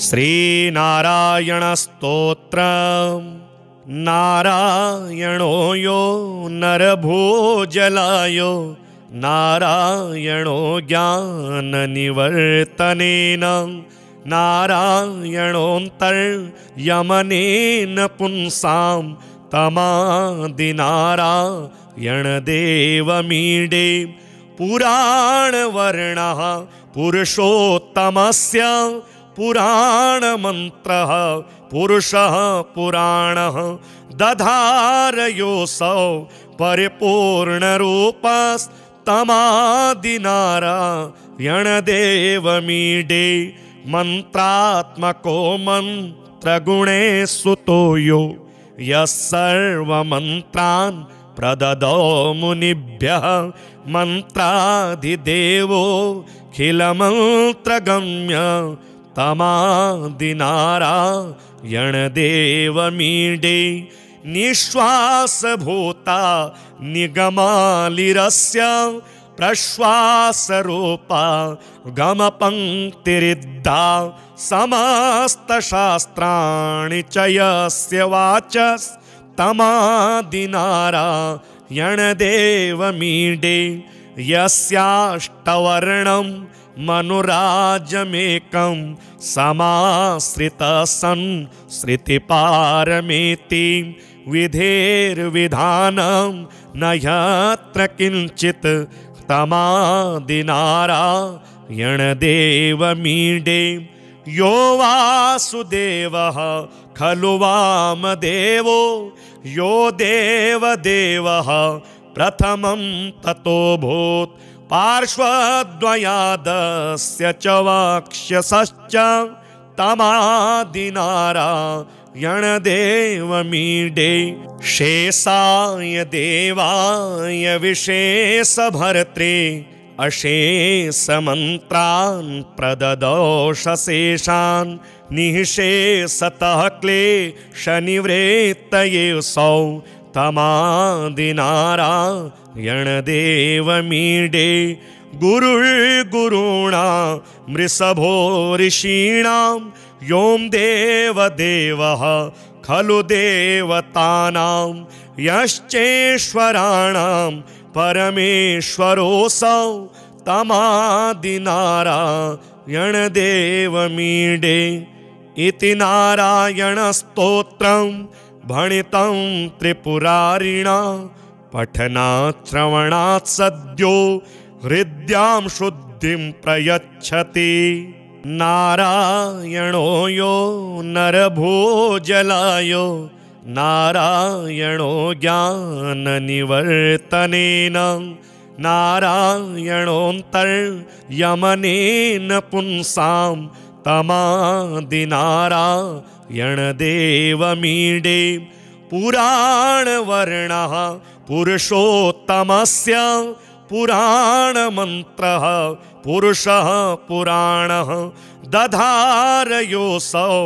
श्रीनारायणस्तोत्रम् नारायणो यो नरभोजलायो नारायणो ज्ञाननिवर्तनेन नारायणोऽन्तर्यमनेन पुंसां तमादिनारायणदेवमीडे पुराणवर्णः पुरुषोत्तमस्य पुराणमन्त्रः पुरुषः पुराणः दधारयोऽसौ परिपूर्णरूपस्तमादिनारायणदेवमीडे मन्त्रात्मको मन्त्रगुणे सुतो यो यः सर्वमन्त्रान् प्रददौ मुनिभ्यः मन्त्राधिदेवोऽखिलमन्त्रगम्य तमादिनारायणदेवमीडे निःश्वासभूता निगमालिरस्य प्रश्वासरूपा गमपङ्क्तिरिद्धा समस्तशास्त्राणि च यस्य वाचस्तमादिनारायणदेवमीडे यस्याष्टवर्णं मनुराजमेकं समाश्रितः सन् श्रुतिपारमेति विधेर्विधानं न यत्र किञ्चित् तमादिनारायणदेवमीडे यो वासुदेवः खलु वामदेवो यो देवदेवः प्रथमं ततोऽभूत् पार्श्वद्वयादस्य च वक्षसश्च तमादिनारायणदेवमीडे शेषाय देवाय विशेषभर्त्रे अशेषमन्त्रान् प्रददोषशेषान् निःशेषतः क्लेशनिवृत्तये सौ तमादिनारायणदेवमीडे गुरुर्गुरूणां वृषभो ऋषीणां यों देवदेवः खलु देवतानां यश्चेश्वराणां परमेश्वरोऽसौ तमादिनारायणदेवमीडे इति नारायणस्तोत्रं भणितं त्रिपुरारिणा पठनात् श्रवणात् सद्यो हृद्यां शुद्धिं प्रयच्छति। नारायणो यो नरभोजलायो नारायणो ज्ञाननिवर्तनेन नारायणोऽन्तर्यमनेन पुंसां तमादिनारायणदेवमीडे पुराणवर्णः पुरुषोत्तमस्य पुराणमन्त्रः पुरुषः पुराणः दधारयोऽसौ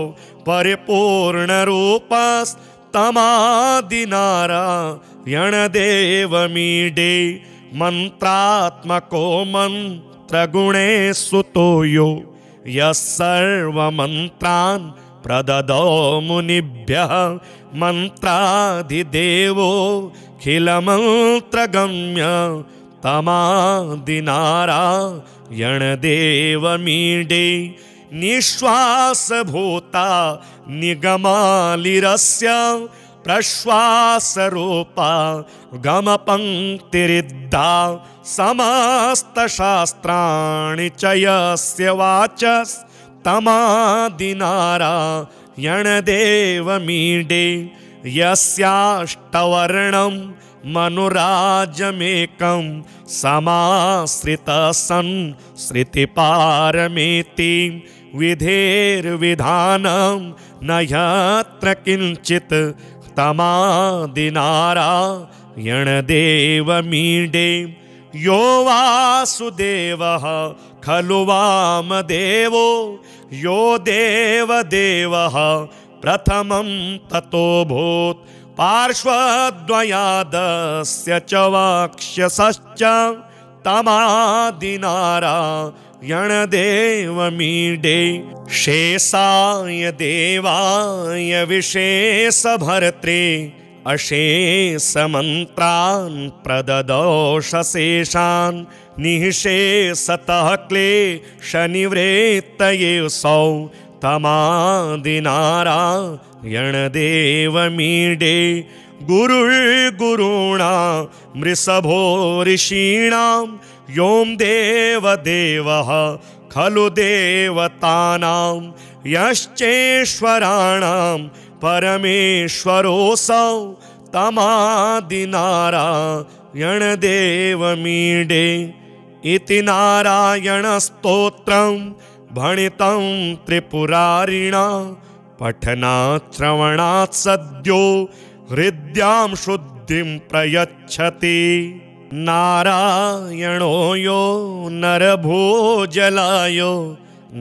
परिपूर्णरूपस्तमादिनारायणदेवमीडे मन्त्रात्मको मन्त्रगुणे सुतो यो यः सर्वमन्त्रान् प्रददौ मुनिभ्यः मन्त्राधिदेवोऽखिलमन्त्रगम्य तमादिनारायणदेवमीडे निःश्वासभूता निगमालिरस्य प्रश्वासरूपा गमपङ्क्तिरिद्धा समस्तशास्त्राणि च यस्य वाचस्तमादिनारायणदेवमीडे यस्याष्टवर्णं मनुराजमेकं समाश्रितः सन् श्रुतिपारमेति विधेर्विधानं न यत्र किञ्चित् तमादिनारायणदेवमीडे यो वासुदेवः खलु वामदेवो यो देवदेवः प्रथमं ततोऽभूत् पार्श्वद्वयादस्य च वक्षसश्च तमादिनारायणदेवमीडे यणदेवमीडे शेषाय देवाय विशेषभर्त्रे अशेषमन्त्रान् प्रददोषशेषान् निःशेषतः क्लेशनिवृत्तये सौ तमादिनारायणदेवमीडे गुरुर्गुरूणां मृषभो ऋषीणां यों देवदेवः खलु देवतानां यश्चेश्वराणां परमेश्वरोऽसौ तमादिनारायणदेवमीडे इति नारायणस्तोत्रं भणितं त्रिपुरारिणा पठनात् श्रवणात् सद्यो हृद्यां शुद्धिं प्रयच्छति। नारायणो यो नरभोजलायो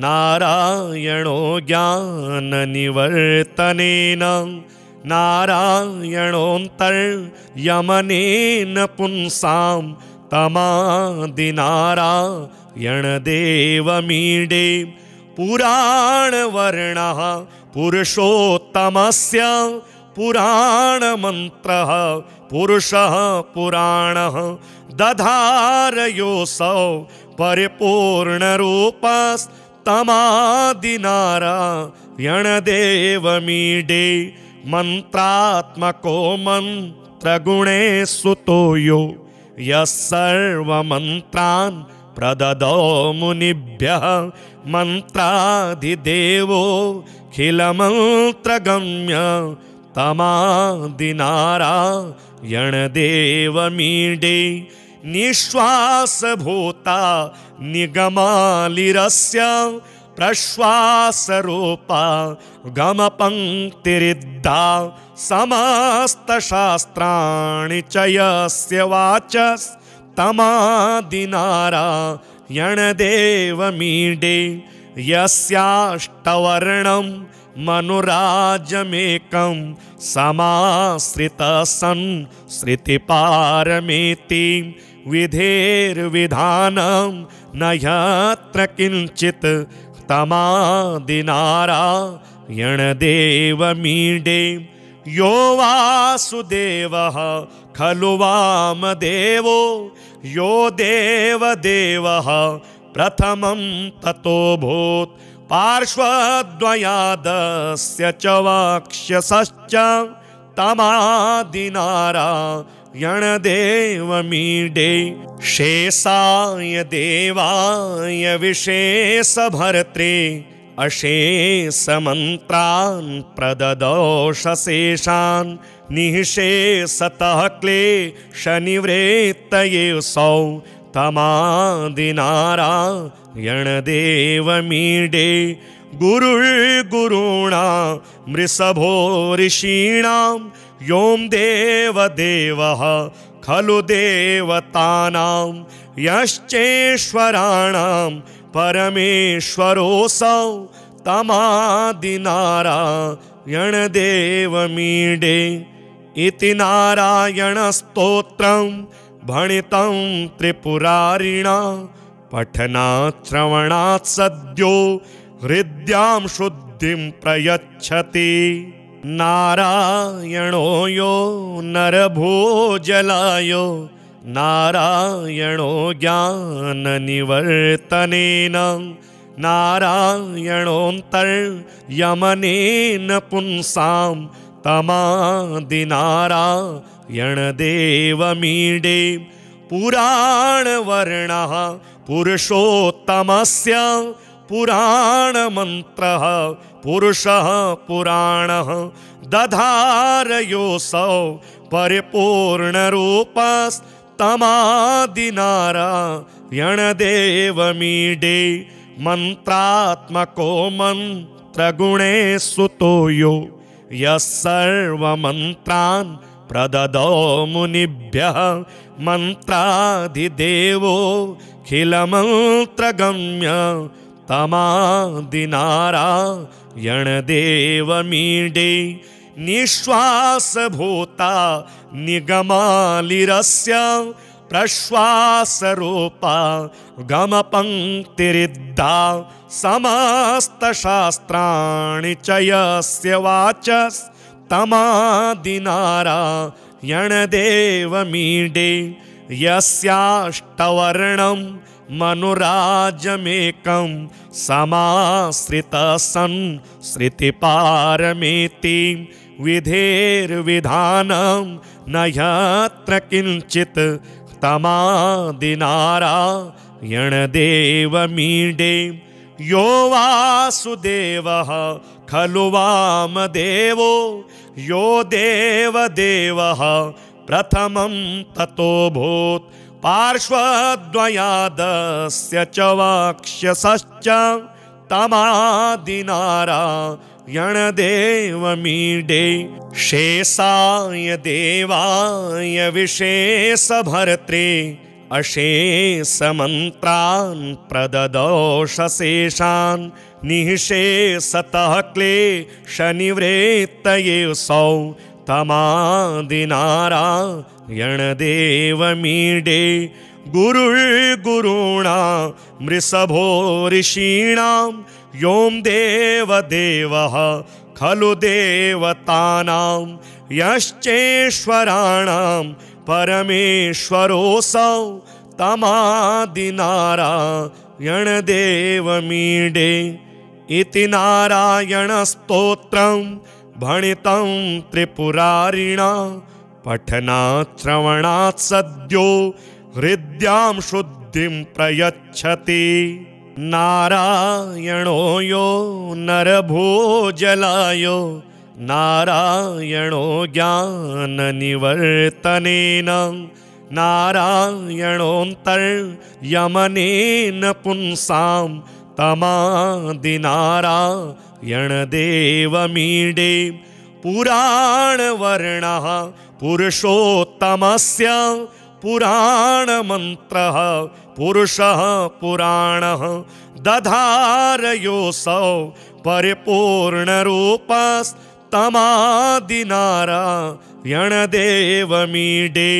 नारायणो ज्ञाननिवर्तनेन नारायणोऽन्तर्यमनेन पुंसां तमादिनारायणदेवमीडे पुराणवर्णः पुरुषोत्तमस्य पुराणमन्त्रः पुरुषः पुराणः दधारयोऽसौ परिपूर्णरूपस्तमादिनारायणदेवमीडे मन्त्रात्मको मन्त्रगुणे सुतो यो यः सर्वमन्त्रान् प्रददौ मुनिभ्यः मन्त्राधिदेवोऽखिलमन्त्रगम्य तमादिनारायणदेवमीडे निःश्वासभूता निगमालिरस्य प्रश्वासरूपा गमपङ्क्तिरिद्धा समस्तशास्त्राणि च यस्य वाचस्तमादिनारायणदेवमीडे यस्याष्टवर्णं मनुराजमेकं समाश्रितः सन् श्रुतिपारमेति विधेर्विधानं न यत्र किञ्चित् तमादिनारायणदेवमीडे यो वासुदेवः खलु वामदेवो यो देवदेवः प्रथमं ततोऽभूत् पार्श्वद्वयादस्य च वक्षसश्च तमादिनारायणदेवमीडे शेषाय देवाय विशेषभर्त्रे अशेषमन्त्रान् प्रददोषशेषान् निःशेषतः क्लेशनिवृत्तये सौ तमादिनारायणदेवमीडे गुरुर्गुरूणां मृषभो ऋषीणां यों देवदेवः खलु देवतानां यश्चेश्वराणां परमेश्वरोऽसौ तमादिनारायणदेवमीडे इति नारायणस्तोत्रं भणितं त्रिपुरारिणा पठनात् श्रवणात् सद्यो हृद्यां शुद्धिं प्रयच्छति। नारायणो यो नरभोजलायो नारायणो ज्ञाननिवर्तनेन नारायणोऽन्तर्यमनेन पुंसां तमादिनारायणदेवमीडे पुराणवर्णः पुरुषोत्तमस्य पुराणमन्त्रः पुरुषः पुराणः दधारयोऽसौ परिपूर्णरूपस्तमादिनारायणदेवमीडे मन्त्रात्मको मन्त्रगुणे सुतो यो यः सर्वमन्त्रान् प्रददौ मुनिभ्यः मन्त्राधिदेवोऽखिलमन्त्रगम्य तमादिनारायणदेवमीडे निःश्वासभूता निगमालिरस्य प्रश्वासरूपा गमपङ्क्तिरिद्धा समस्तशास्त्राणि च यस्य वाचस्तमादिनारायणदेवमीडे यस्याष्टवर्णं मनुराजमेकं समाश्रितः सन् श्रुतिपारमेति विधेर्विधानं न यत्र किञ्चित् तमादिनारायणदेवमीडे यो वासुदेवः खलु वामदेवो यो देवदेवः प्रथमं ततोऽभूत् पार्श्वद्वयादस्य च वक्षसश्च तमादिनारायणदेवमीडे शेषाय देवाय विशेषभर्त्रे अशेषमन्त्रान् प्रददोषशेषान् निःशेषतः क्लेशनिवृत्तये सौ तमादिनारायणदेवमीडे गुरुर्गुरूणां वृषभो ऋषीणां यों देवदेवः खलु देवतानां यश्चेश्वराणां परमेश्वरोऽसौ तमादिनारायणदेवमीडे इति नारायणस्तोत्रं भणितं त्रिपुरारिणा पठनात् श्रवणात् सद्यो हृद्यां शुद्धिं प्रयच्छति। नारायणो यो नरभोजलायो नारायणो ज्ञाननिवर्तनेन नारायणोऽन्तर्यमनेन पुंसां तमादिनारायणदेवमीडे पुराणवर्णः पुरुषोत्तमस्य पुराणमन्त्रः पुरुषः पुराणः दधारयोऽसौ परिपूर्णरूपस्तमादिनारायणदेवमीडे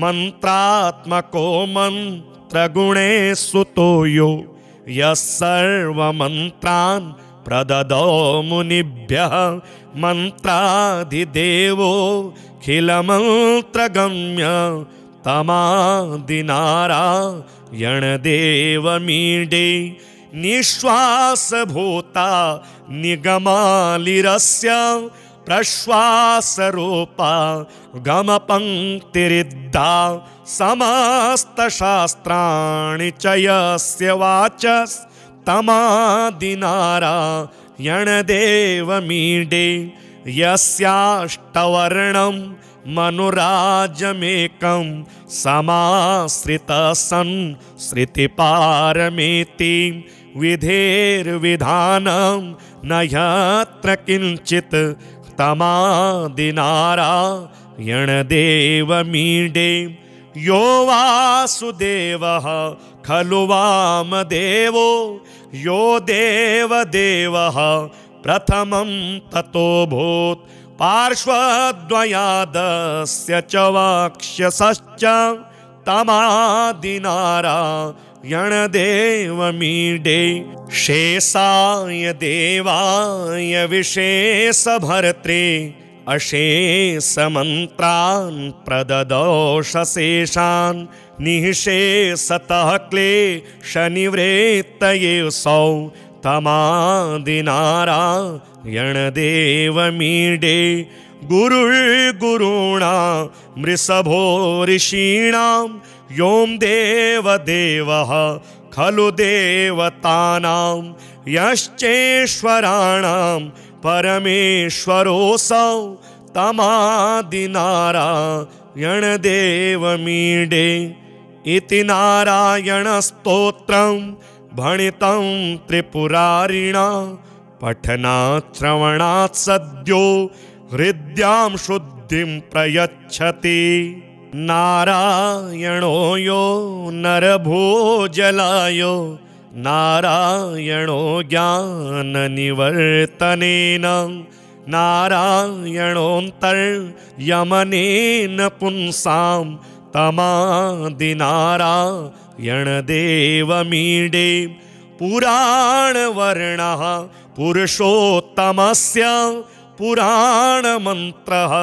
मन्त्रात्मको मन्त्रगुणे सुतो यो यः सर्वमन्त्रान् प्रददौ मुनिभ्यः मन्त्राधिदेवोऽखिलमन्त्रगम्य तमादिनारायणदेवमीडे निःश्वासभूता निगमालिरस्य प्रश्वासरूपा गमपङ्क्तिरिद्धा समस्तशास्त्राणि च यस्य वाचस्तमादिनारायणदेवमीडे यस्याष्टवर्णं मनुराजमेकं समाश्रितः सन् श्रुतिपारमेति विधेर्विधानं न यत्र किञ्चित् तमादिनारायणदेवमीडे यो वासुदेवः खलु वामदेवो यो देवदेवः प्रथमं ततोऽभूत् पार्श्वद्वयादस्य च वक्षसश्च तमादिनारायणदेवमीडे शेषाय देवाय विशेषभर्त्रे अशेषमन्त्रान् प्रददोषशेषान् निःशेषतः क्लेशनिवृत्तये सौ तमादिनारायणदेवमीडे गुरुर्गुरूणां वृषभो ऋषीणां यों देवदेवः खलु देवतानां यश्चेश्वराणां परमेश्वरोऽसौ तमादिनारायणदेवमीडे इति नारायणस्तोत्रं भणितं त्रिपुरारिणा पठनात् श्रवणात् सद्यो हृद्यां शुद्धिं प्रयच्छति। नारायणो यो नरभोजलायो नारायणो ज्ञाननिवर्तनेन नारायणोऽन्तर्यमनेन पुंसां तमादिनारायणदेवमीडे पुराणवर्णः पुरुषोत्तमस्य पुराणमन्त्रः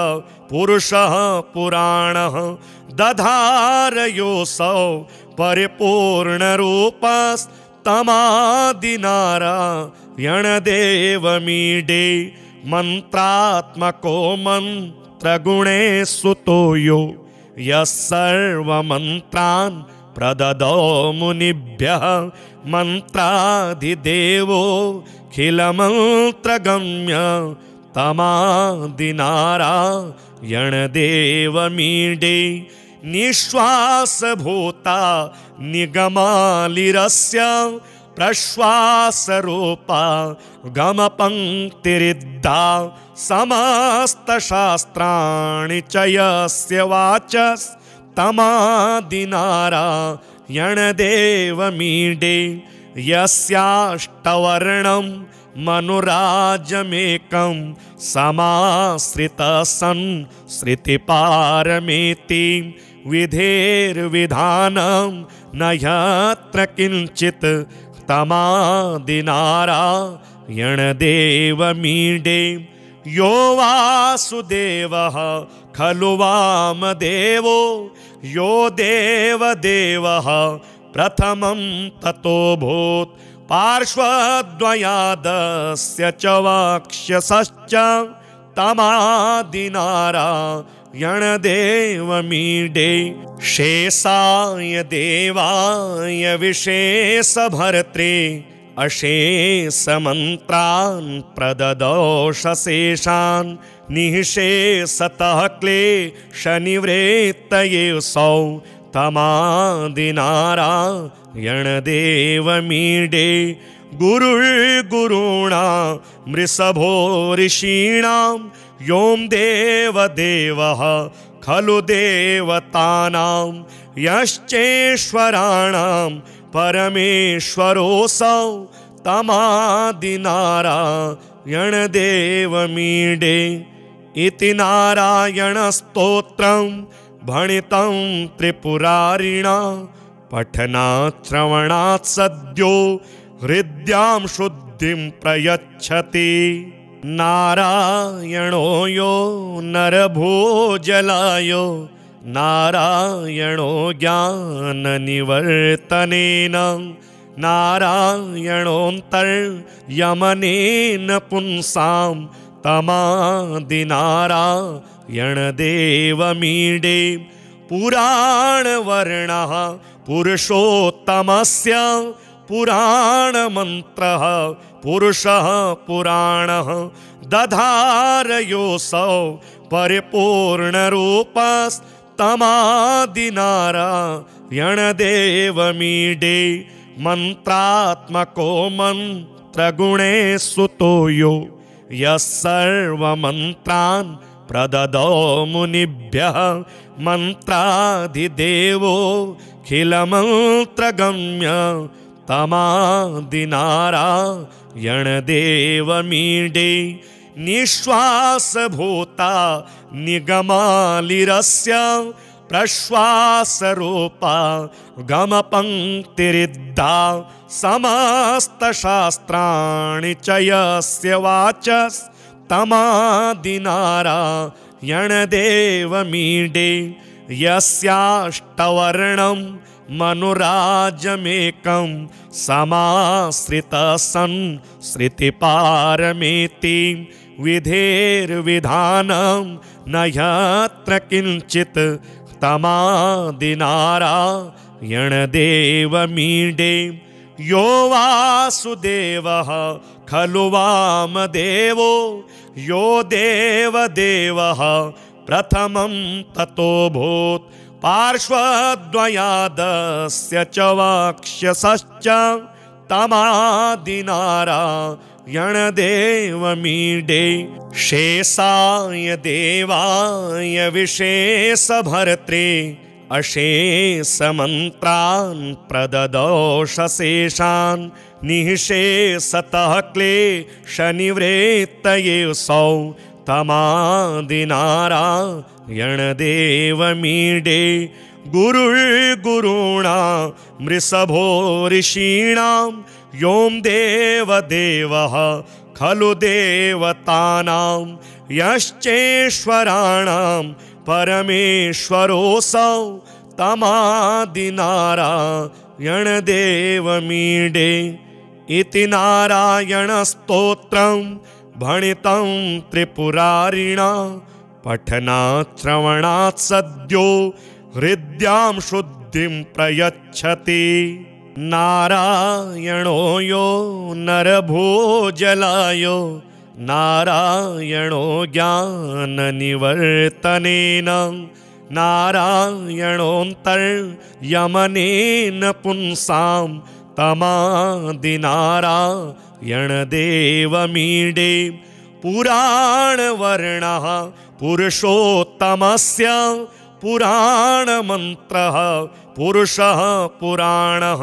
पुरुषः पुराणः दधारयोऽसौ परिपूर्णरूपस्तमादिनारायणदेवमीडे मन्त्रात्मको मन्त्रगुणे सुतो यो यः सर्वमन्त्रान् प्रददौ मुनिभ्यः मन्त्राधिदेवोऽखिलमन्त्रगम्य तमादिनारायणदेवमीडे निःश्वासभूता निगमालिरस्य प्रश्वासरूपा गमपङ्क्तिरिद्धा समस्तशास्त्राणि च यस्य वाचस्तमादिनारायणदेवमीडे यस्याष्टवर्णं मनुराजमेकं समाश्रितः सन् श्रुतिपारमेति विधेर्विधानं न यत्र किञ्चित् तमादिनारायणदेवमीडे यो वासुदेवः खलु वामदेवो यो देवदेवः प्रथमं ततोऽभूत् पार्श्वद्वयादस्य च वक्षसश्च तमादिनारायणदेवमीडे शेषाय देवाय विशेषभर्त्रे अशेषमन्त्रान् प्रददोषशेषान् निःशेषतः क्लेशनिवृत्तये सौ तमादिनारायणदेवमीडे गुरुर्गुरूणां मृषभो ऋषीणां यों देवदेवः खलु देवतानां यश्चेश्वराणां परमेश्वरोऽसौ तमादिनारायणदेवमीडे इति नारायणस्तोत्रं भणितं त्रिपुरारिणा पठनात् श्रवणात् सद्यो हृद्यां शुद्धिं प्रयच्छति। नारायणो यो नरभोजलायो नारायणो ज्ञाननिवर्तनेन नारायणोऽन्तर्यमनेन पुंसां तमादिनारायणदेवमीडे पुराणवर्णः पुरुषोत्तमस्य पुराणमन्त्रः पुरुषः पुराणः दधारयोऽसौ परिपूर्णरूपस्तमादिनारायणदेवमीडे मन्त्रात्मको मन्त्रगुणे सुतो यो यः सर्वमन्त्रान् प्रददौ मुनिभ्यः मन्त्राधिदेवोऽखिलमन्त्रगम्य तमादिनारायणदेवमीडे निःश्वासभूता निगमालिरस्य प्रश्वासरूपा गमपङ्क्तिरिद्धा समस्तशास्त्राणि च यस्य वाचस्तमादिनारायणदेवमीडे यस्याष्टवर्णं मनुराजमेकं समाश्रितः सन् श्रुतिपारमेति विधेर्विधानं न यत्र किञ्चित् तमादिनारायणदेवमीडे यो वासुदेवः खलु वामदेवो यो देवदेवः प्रथमं ततोऽभूत् पार्श्वद्वयादस्य च वक्षसश्च तमादिनारायणदेवमीडे शेषाय देवाय विशेषभर्त्रे अशेषमन्त्रान् प्रददोषशेषान् निःशेषतः क्लेशनिवृत्तये सौ तमादिनारायणदेवमीडे यणदेवमीडे गुरुर्गुरुणा मृषभो ऋषीणां यों देवदेवः खलु देवतानां यश्चेश्वराणां परमेश्वरोऽसौ तमादिनारायणदेवमीडे इति नारायणस्तोत्रं भणितं त्रिपुरारिणा पठनात् श्रवणात् सद्यो हृद्यां शुद्धिं प्रयच्छति। नारायणो यो नरभोजलायो नारायणो ज्ञाननिवर्तनेन नारायणोऽन्तर्यमनेन पुंसां तमादिनारायणदेवमीडे पुराणवर्णः पुरुषोत्तमस्य पुराणमन्त्रः पुरुषः पुराणः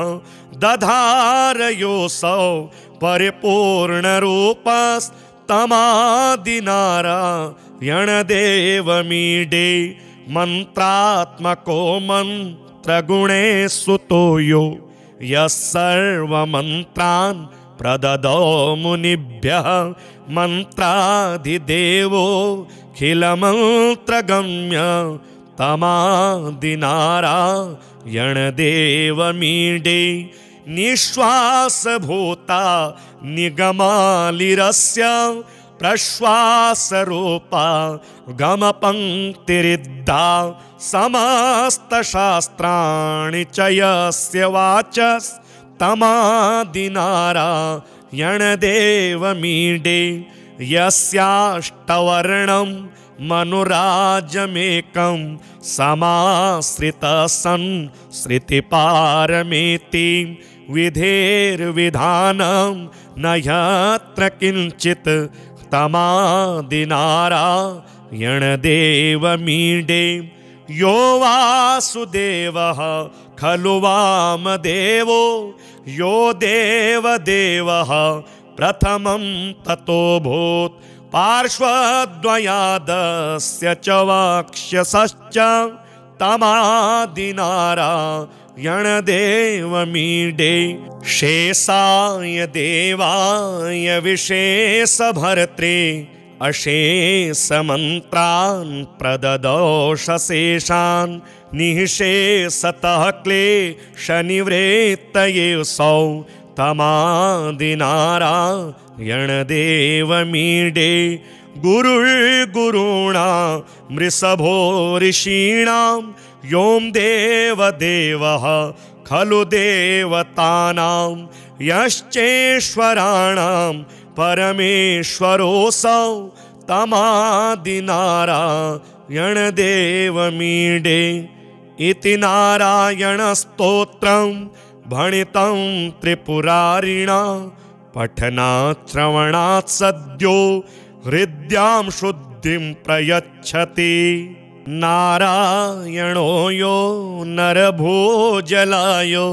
दधारयोऽसौ परिपूर्णरूपस्तमादिनारायणदेवमीडे मन्त्रात्मको मन्त्रगुणे सुतो यो यः सर्वमन्त्रान् प्रददौ मुनिभ्यः मन्त्राधिदेवोऽखिलमन्त्रगम्य तमादिनारायणदेवमीडे निःश्वासभूता निगमालिरस्य प्रश्वासरूपा गमपङ्क्तिरिद्धा समस्तशास्त्राणि च यस्य वाचस्तमादिनारायणदेवमीडे यस्याष्टवर्णं मनुराजमेकं समाश्रितः सन् श्रुतिपारमेति विधेर्विधानं न यत्र किञ्चित् तमादिनारायणदेवमीडे यो वासुदेवः खलु वामदेवो यो देवदेवः प्रथमं ततोऽभूत् पार्श्वद्वयादस्य च वक्षसश्च तमादिनारायणदेवमीडे शेषाय देवाय विशेषभर्त्रे अशेषमन्त्रान् प्रददोषशेषान् निःशेषतः क्लेशनिवृत्तये सौ तमादिनारायणदेवमीडे गुरुर्गुरुणा मृषभो ऋषीणां यों देवदेवः खलु देवतानां यश्चेश्वराणां परमेश्वरोऽसौ तमादिनारायणदेवमीडे इति नारायणस्तोत्रं भणितं त्रिपुरारिणा पठनात् श्रवणात् सद्यो हृद्यां शुद्धिं प्रयच्छति। नारायणो यो नरभोजलायो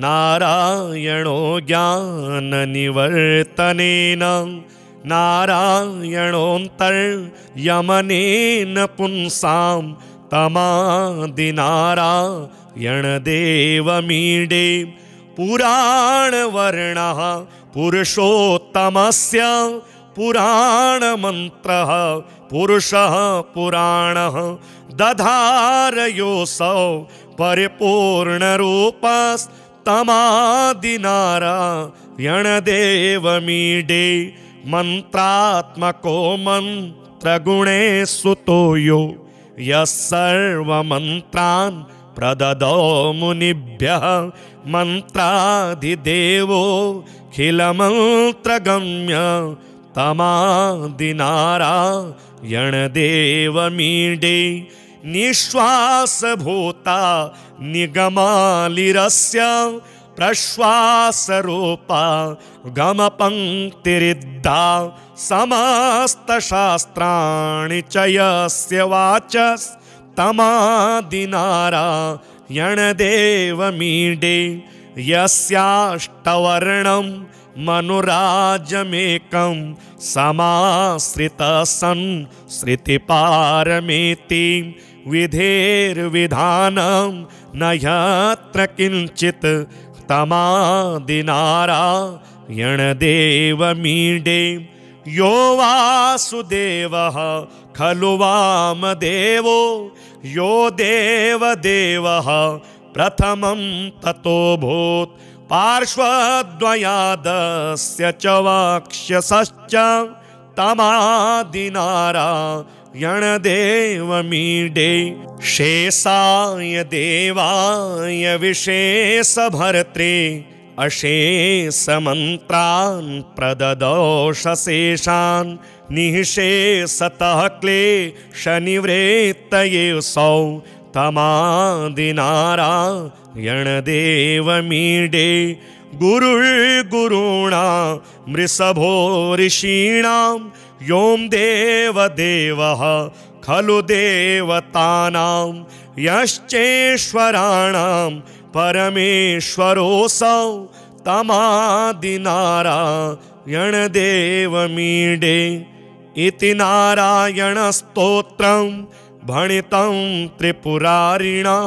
नारायणो ज्ञाननिवर्तनेन नारायणोऽन्तर्यमनेन पुंसां तमादिनारायणदेवमीडे पुराणवर्णः पुरुषोत्तमस्य पुराणमन्त्रः पुरुषः पुराणः दधारयोऽसौ परिपूर्णरूपस्तमादिनारायणदेवमीडे मन्त्रात्मको मन्त्रगुणे सुतो यो यः सर्वमन्त्रान् प्रददौ मुनिभ्यः मन्त्राधिदेवोऽखिलमन्त्रगम्य तमादिनारायणदेवमीडे निःश्वासभूता निगमालिरस्य प्रश्वासरूपा गमपङ्क्तिरिद्धा समस्तशास्त्राणि च यस्य वाचस्तमादिनारायणदेवमीडे यस्याष्टवर्णं मनुराजमेकं समाश्रितः सन् श्रुतिपारमेति विधेर्विधानं न यत्र किञ्चित् तमादिनारायणदेवमीडे यो वासुदेवः खलु वामदेवो यो देवदेवः प्रथमं ततोऽभूत् पार्श्वद्वयादस्य च वक्षसश्च तमादिनारायणदेवमीडे शेषाय देवाय विशेषभर्त्रे अशेषमन्त्रान् प्रददोषशेषान् निःशेषतः क्लेशनिवृत्तये सौ तमादिनारायणदेवमीडे गुरुर्गुरूणां मृषभो ऋषीणां यों देवदेवः खलु देवतानां यश्चेश्वराणां परमेश्वरोऽसौ तमादिनारायणदेवमीडे इति नारायणस्तोत्रं भणितं त्रिपुरारिणा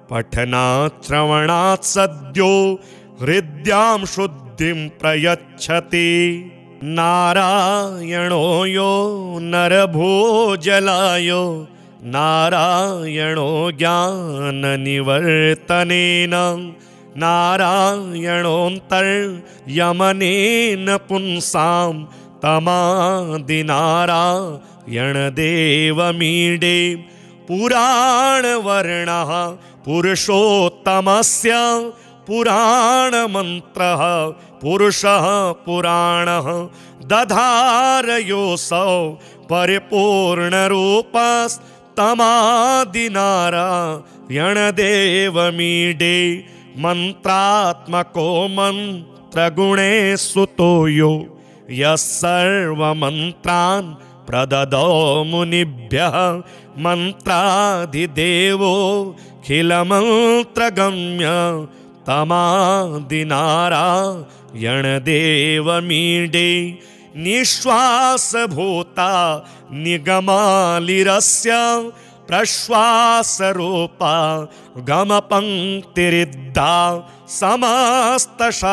पठनात् श्रवणात् सद्यो हृद्यां शुद्धिं प्रयच्छति नारायणो यो नरभोजलायो नारायणो ज्ञाननिवर्तनेन नारायणोऽन्तर्यमनेन पुंसां तमादिनारायणदेवमीडे पुराणवर्णः पुरुषोत्तमस्य पुराणमन्त्रः पुरुषः पुराणः दधारयोऽसौ परिपूर्णरूपस्तमादिनारायणदेवमीडे मन्त्रात्मको मन्त्रगुणे सुतो यो यः सर्वमन्त्रान् प्रददौ मुनिभ्यः मन्त्राधिदेवोऽखिलमन्त्रगम्य तमादिनारायणदेवमीडे निःश्वासभूता निगमालिरस्य प्रश्वासरूपा गमपङ्क्तिरिद्धा समस्तशास्त्राणि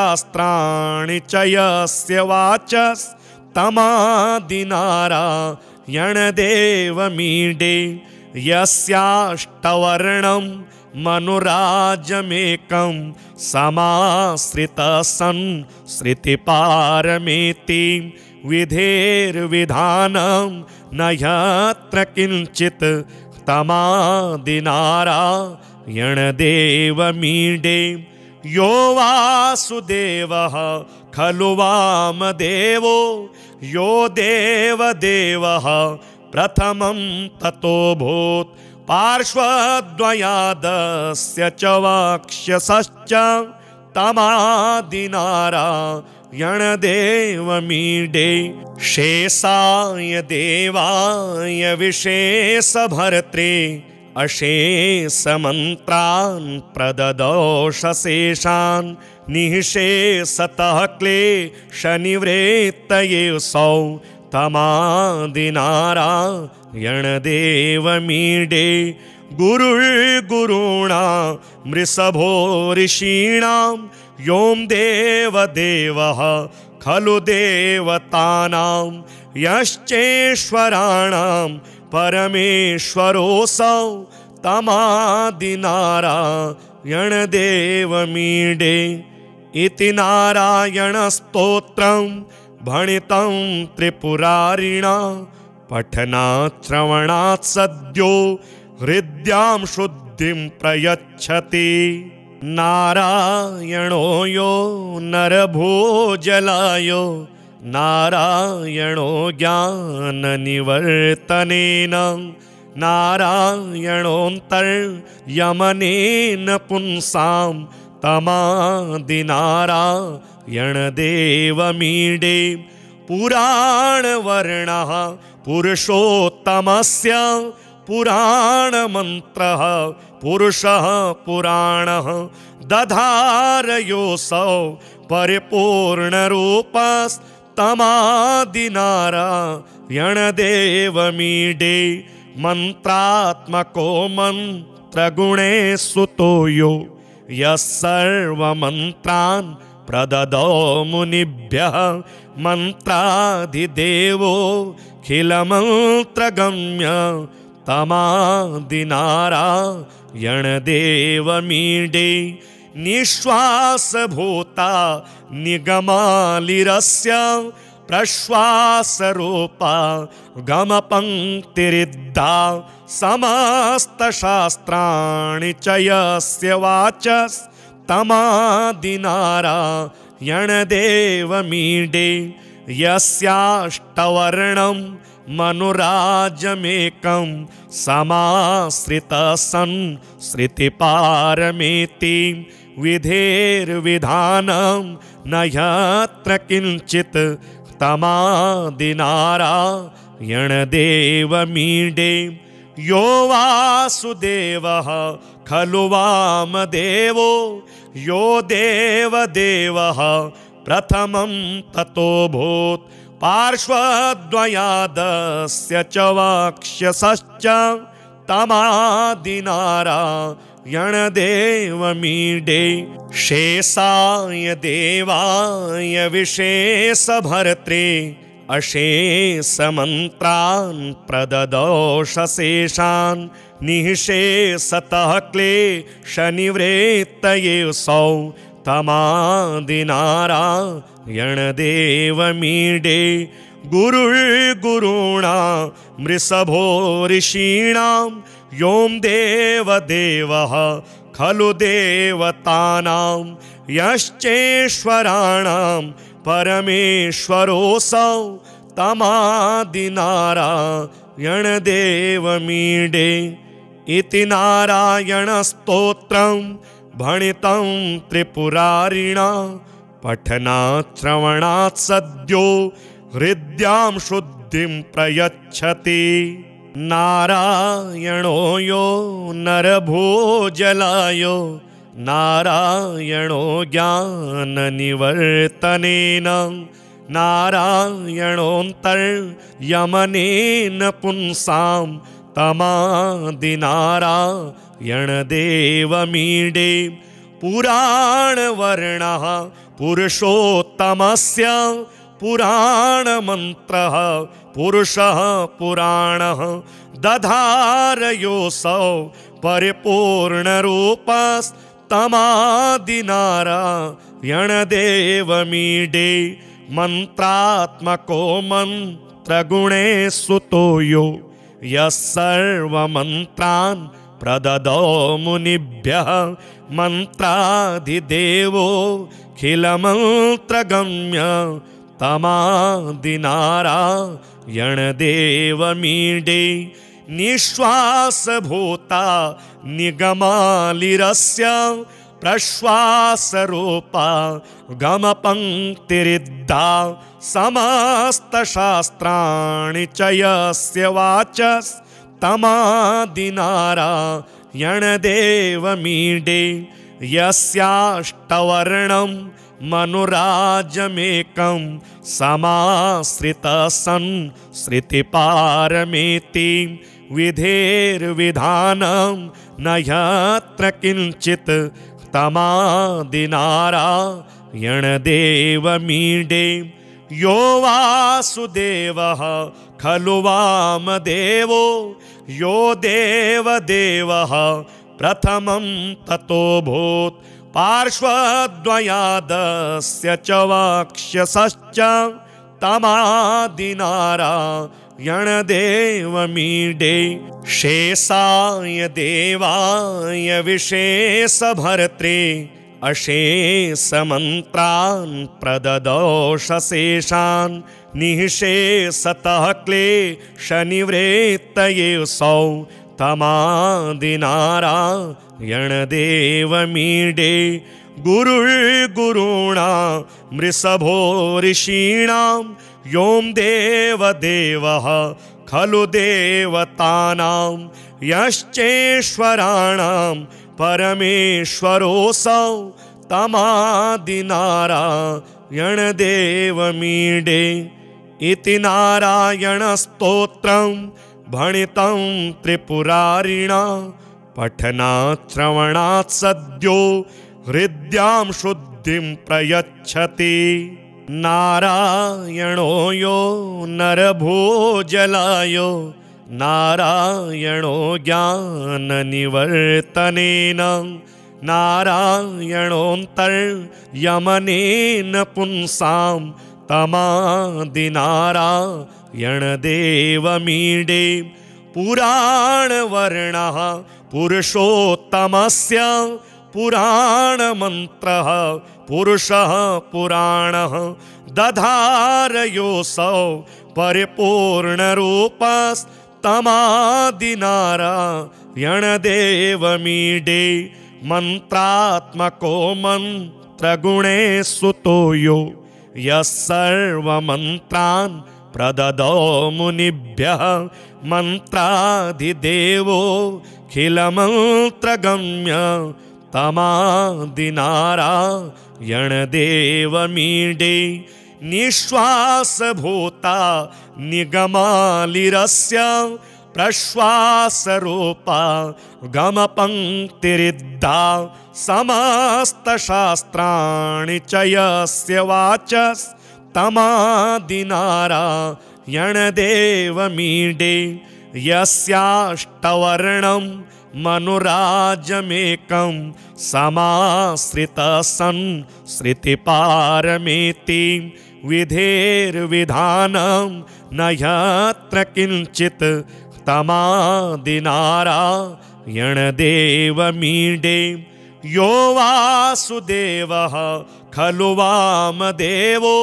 च यस्य वाचस्तमादिनारायणदेवमीडे यस्याष्टवर्णं मनुराजमेकं समाश्रितः सन् श्रुतिपारमेति विधेर्विधानं न यत्र किञ्चित् तमादिनारायणदेवमीडे यो वासुदेवः खलु वामदेवो यो देवदेवः प्रथमं ततोऽभूत् पार्श्वद्वयादस्य च वक्षसश्च तमादिनारायणदेवमीडे शेषाय देवाय विशेषभर्त्रे अशेषमन्त्रान् प्रददोषशेषान् निःशेषतः क्लेशनिवृत्तये सौ तमादिनारायणदेवमीडे गुरुर्गुरूणां मृषभो ऋषीणां यों देवदेवः खलु देवतानां यश्चेश्वराणां परमेश्वरोऽसौ तमादिनारायणदेवमीडे इति नारायणस्तोत्रं भणितं त्रिपुरारिणा पठनात् श्रवणात् सद्यो हृद्यां शुद्धिं प्रयच्छति नारायणो यो नरभोजलायो नारायणो ज्ञाननिवर्तनेन नारायणोऽन्तर्यमनेन पुंसां तमादिनारायणदेवमीडे पुराणवर्णः पुरुषोत्तमस्य पुराणमन्त्रः पुरुषः पुराणः दधारयोऽसौ परिपूर्णरूपस्तमादिनारायणदेवमीडे मन्त्रात्मको मन्त्रगुणेषु यो यः सर्वमन्त्रान् प्रददौ मुनिभ्यः मन्त्राधिदेवोऽखिलमन्त्रगम्य तमादिनारायणदेवमीडे निःश्वासभूता निगमालिरस्य प्रश्वासरूपा गमपङ्क्तिरिद्धा समस्तशास्त्राणि च यस्य वाचस्तमादिनारायणदेवमीडे यस्याष्टवर्णं मनुराजमेकं समाश्रितः सन् श्रुतिपारमेति विधेर्विधानं न यत्र किञ्चित् तमादिनारायणदेवमीडे यो वासुदेवः खलु वामदेवो यो देवदेवः प्रथमं ततोऽभूत् पार्श्वद्वयादस्य च वक्षसश्च तमादिनारायणदेवमीडे शेषाय देवाय विशेषभर्त्रे अशेषमन्त्रान् प्रददोषशेषान् निःशेषतः क्लेशनिवृत्तये सौ तमादिनारायणदेवमीडे गुरुर्गुरूणां वृषभो ऋषीणां यों देवदेवः खलु देवतानां यश्चेश्वराणां परमेश्वरोऽसौ तमादिनारायणदेवमीडे इति नारायणस्तोत्रं भणितं त्रिपुरारिणा पठनात् श्रवणात् सद्यो हृद्यां शुद्धिं प्रयच्छति। नारायणो यो नरभोजलायो नारायणो ज्ञाननिवर्तनेन नारायणोऽन्तर्यमनेन पुंसां तमादिनारायणदेवमीडे पुराणवर्णः पुरुषोत्तमस्य पुराणमन्त्रः पुरुषः पुराणः दधारयोऽसौ परिपूर्णरूपस्तमादिनारायणदेवमीडे मन्त्रात्मको मन्त्रगुणेषु यो यः सर्वमन्त्रान् प्रददौ मुनिभ्यः मन्त्राधिदेवोऽखिलमन्त्रगम्य तमादिनारायणदेवमीडे निःश्वासभूता निगमालिरस्य प्रश्वासरूपा गमपङ्क्तिरिद्धा समस्तशास्त्राणि च यस्य वाचस्तमादिनारायणदेवमीडे यस्याष्टवर्णं मनुराजमेकं समाश्रितः सन् श्रुतिपारमेति विधेर्विधानं न यत्र किञ्चित् तमादिनारायणदेवमीडे यो वासुदेवः खलु वामदेवो यो देवदेवः प्रथमं ततोऽभूत् पार्श्वद्वयादस्य च वक्षसश्च तमादिनारायणदेवमीडे शेषाय देवाय विशेषभर्त्रे अशेषमन्त्रान् प्रददोषशेषान् निःशेषतः क्लेशनिवृत्तये सौ तमादिनारायणदेवमीडे गुरुर्गुरूणां वृषभो ऋषीणां यों देवदेवः खलु देवतानां यश्चेश्वराणां परमेश्वरोऽसौ तमादिनारायणदेवमीडे इति नारायणस्तोत्रं भणितं त्रिपुरारिणा पठनात् श्रवणात् सद्यो हृद्यां शुद्धिं प्रयच्छति। नारायणो यो नरभोजलायो नारायणो ज्ञाननिवर्तनेन नारायणोऽन्तर्यमनेन पुंसां तमादिनारायणदेवमीडे पुराणवर्णः पुरुषोत्तमस्य पुराणमन्त्रः पुरुषः पुराणः दधारयोऽसौ परिपूर्णरूपस्तमादिनारायणदेवमीडे मन्त्रात्मको मन्त्रगुणे सुतो यो यः सर्वमन्त्रान् प्रददौ मुनिभ्यः मन्त्राधिदेवोऽखिलमन्त्रगम्य तमादिनारायणदेवमीडे निःश्वासभूता निगमालिरस्य प्रश्वासरूपा गमपङ्क्तिरिद्धा समस्तशास्त्राणि च यस्य वाचस्तमादिनारायणदेवमीडे यस्याष्टवर्णं मनुराजमेकं समाश्रितः सन् श्रुतिपारमेति विधेर्विधानं न यत्र किञ्चित् तमादिनारायणदेवमीडे यो वासुदेवः खलु वामदेवो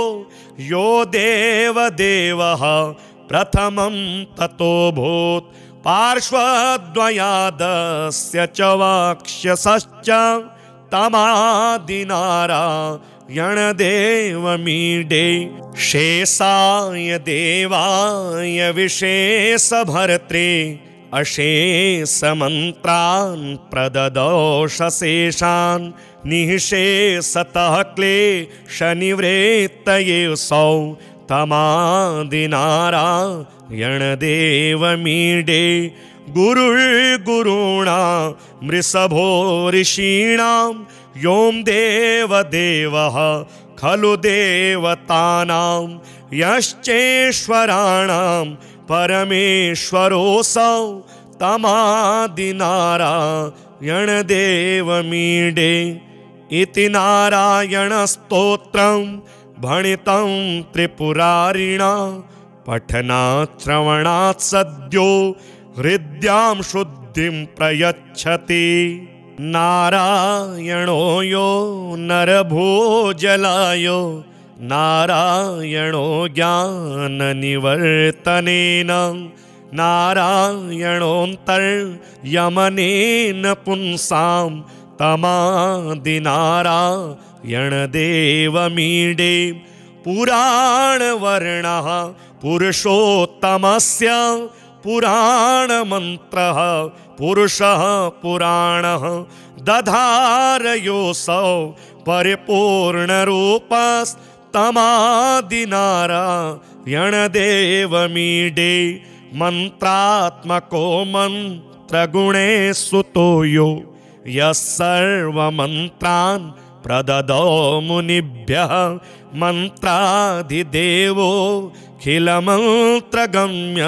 यो देवदेवः प्रथमं ततोऽभूत् पार्श्वद्वयादस्य च वक्षसश्च तमादिनारायणदेवमीडे शेषाय देवाय विशेषभर्त्रे अशेषमन्त्रान् प्रददोषशेषान् निःशेषतः क्लेशनिवृत्तये सौ तमादिनारायणदेवमीडे गुरुर्गुरुणा मृषभो ऋषीणां यों देवदेवः खलु देवतानां यश्चेश्वराणां परमेश्वरोऽसौ तमादिनारायणदेवमीडे इति नारायणस्तोत्रं भणितं त्रिपुरारिणा पठनात् श्रवणात् सद्यो हृद्यां शुद्धिं प्रयच्छति। नारायणो यो नरभोजलायो नारायणो ज्ञाननिवर्तनेन नारायणोऽन्तर्यमनेन पुंसां तमादिनारायणदेवमीडे पुराणवर्णः पुरुषोत्तमस्य पुराणमन्त्रः पुरुषः पुराणः दधारयोऽसौ परिपूर्णरूपस्तमादिनारायणदेवमीडे मन्त्रात्मको मन्त्रगुणे सुतो यो यः सर्वमन्त्रान् प्रददौ मुनिभ्यः मन्त्राधिदेवोऽखिलमन्त्रगम्य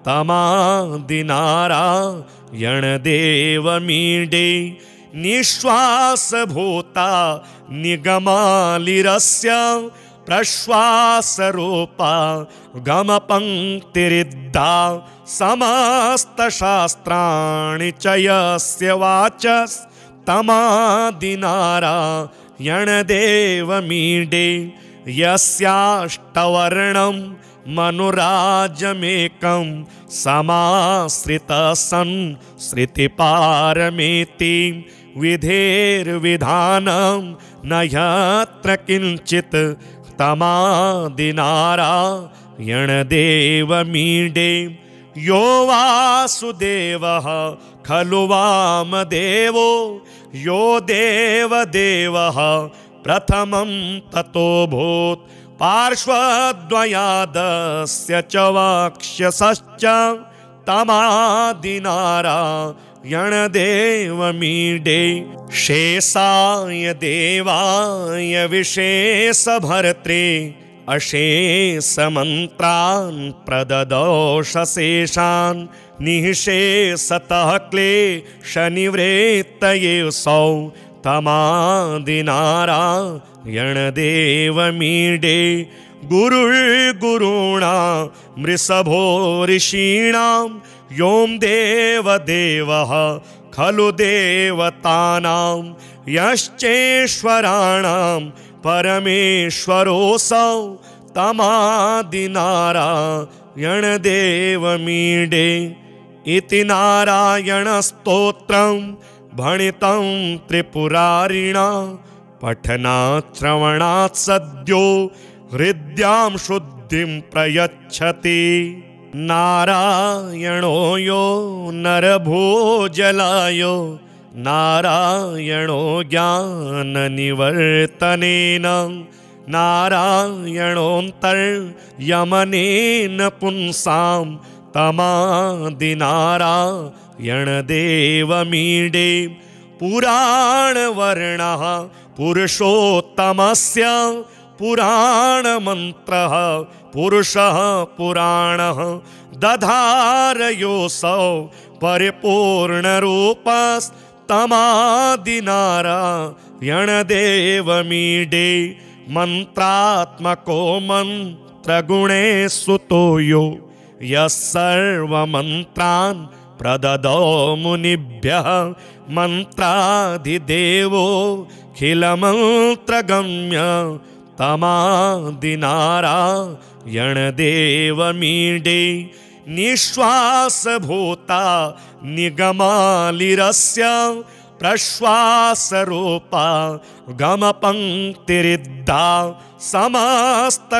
तमादिनारायणदेवमीडे निःश्वासभूता निगमालिरस्य प्रश्वासरूपा गमपङ्क्तिरिद्धा समस्तशास्त्राणि च यस्य वाचस्तमादिनारायणदेवमीडे यस्याष्टवर्णं मनुराजमेकं समाश्रितः सन् श्रुतिपारमेति विधेर्विधानं न यत्र किञ्चित् तमादिनारायणदेवमीडे यो वासुदेवः खलु वामदेवो यो देवदेवः प्रथमं ततोऽभूत् पार्श्वद्वयादस्य च वक्षसश्च तमादिनारायणदेवमीडे शेषाय देवाय विशेषभर्त्रे अशेषमन्त्रान् प्रददोषशेषान् निःशेषतः क्लेशनिवृत्तये सौ तमादिनारायणदेवमीडे गुरुर्गुरूणां वृषभो ऋषीणां यों देवदेवः खलु देवतानां यश्चेश्वराणां परमेश्वरोऽसौ तमादिनारायणदेवमीडे इति नारायणस्तोत्रं भणितं त्रिपुरारिणा पठनात् श्रवणात् सद्यो हृद्यां शुद्धिं प्रयच्छति। नारायणो यो नरभोजलायो नारायणो ज्ञाननिवर्तनेन नारायणोऽन्तर्यमनेन पुंसां तमादिनारायणदेवमीडे पुराणवर्णः पुरुषोत्तमस्य पुराणमन्त्रः पुरुषः पुराणः दधारयोऽसौ परिपूर्णरूपस्तमादिनारायणदेवमीडे मन्त्रात्मको मन्त्रगुणे सुतो यो यः सर्वमन्त्रान् प्रददौ मुनिभ्यः मन्त्राधिदेवोऽखिलमन्त्रगम्य तमादिनारायणदेवमीडे निःश्वासभूता निगमालिरस्य प्रश्वासरूपा गमपङ्क्तिरिद्धा समस्तशास्त्राणि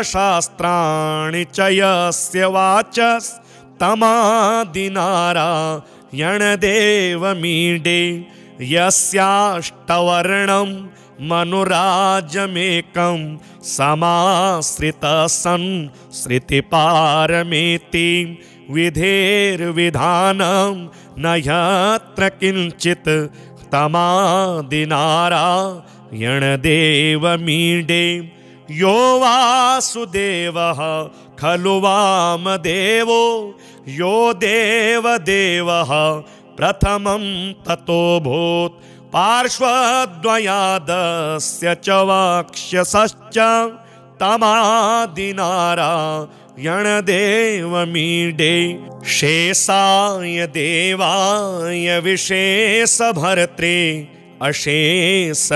च यस्य वाचस्तमादिनारायणदेवमीडे यस्याष्टवर्णं मनुराजमेकं समाश्रितसन् श्रुतिपारमेति विधेर्विधानं न यत्र किञ्चित् तमादिनारायणदेवमीडे यो वासुदेवः खलु वामदेवो यो देवदेवः प्रथमं ततोऽभूत् पार्श्वद्वयादस्य च वक्षसश्च तमादिनारायणदेवमीडे शेषाय देवाय विशेषभर्त्रे अशेषमन्त्रान्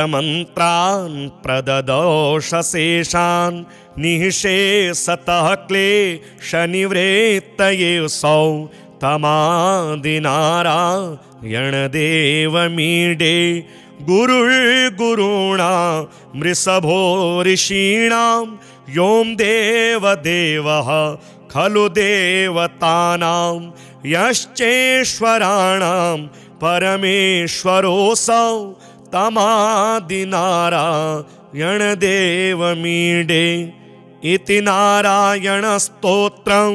प्रददोषशेषान् निःशेषतः क्लेशनिवृत्तये सौ तमादिनारायणदेवमीडे गुरुर्गुरूणां वृषभो ऋषीणां यों देवदेवः खलु देवतानां यश्चेश्वराणां परमेश्वरोऽसौ तमादिनारायणदेवमीडे इति नारायणस्तोत्रं